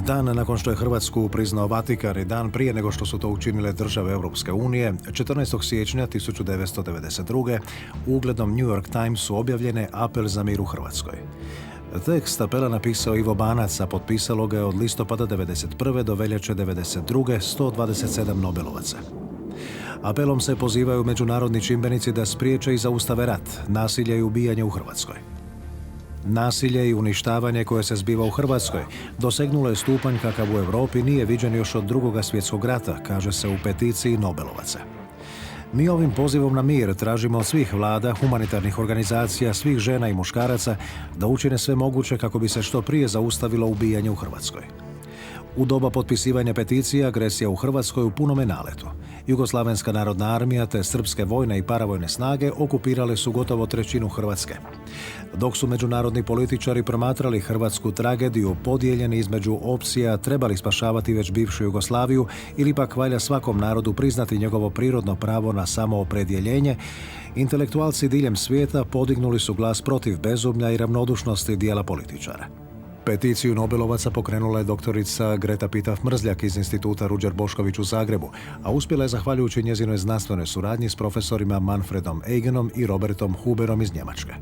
Dan nakon što je Hrvatsku priznao Vatikan i dan prije nego što su to učinile države Europske unije, 14. siječnja 1992. u uglednom New York Timesu objavljen je apel za mir u Hrvatskoj. Tekst apela napisao Ivo Banac, a potpisalo ga je od listopada 1991. do veljače 1992. 127 Nobelovaca. Apelom se pozivaju međunarodni čimbenici da spriječe i zaustave rat, nasilje i ubijanje u Hrvatskoj. Nasilje i uništavanje koje se zbiva u Hrvatskoj dosegnulo je stupanj kakav u Europi nije viđen još od II. Svjetskog rata, kaže se u peticiji Nobelovaca. Mi ovim pozivom na mir tražimo od svih vlada, humanitarnih organizacija, svih žena i muškaraca da učine sve moguće kako bi se što prije zaustavilo ubijanje u Hrvatskoj. U doba potpisivanja peticije agresija u Hrvatskoj u punome naletu. Jugoslavenska narodna armija te srpske vojne i paravojne snage okupirale su gotovo trećinu Hrvatske. Dok su međunarodni političari promatrali hrvatsku tragediju podijeljeni između opcija trebali spašavati već bivšu Jugoslaviju ili pak valja svakom narodu priznati njegovo prirodno pravo na samoopredjeljenje, intelektualci diljem svijeta podignuli su glas protiv bezumlja i ravnodušnosti dijela političara. Peticiju Nobelovaca pokrenula je doktorica Greta Pitaf-Mrzljak iz Instituta Ruđer Bošković u Zagrebu, a uspjela je zahvaljujući njezinoj znanstvenoj suradnji s profesorima Manfredom Eigenom i Robertom Huberom iz Njemačke.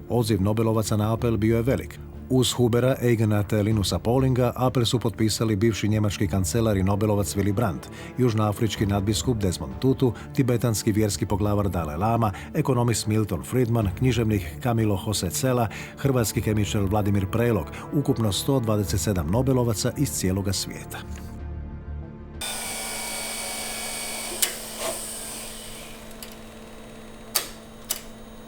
Odziv Nobelovaca na apel bio je velik. Uz Hubera, Eigena te Linusa Paulinga apel su potpisali bivši njemački kancelar i Nobelovac Willy Brandt, južnoafrički nadbiskup Desmond Tutu, tibetanski vjerski poglavar Dalaj Lama, ekonomist Milton Friedman, književnik Camilo Jose Cela, hrvatski kemičar Vladimir Prelog, ukupno 127 Nobelovaca iz cijeloga svijeta.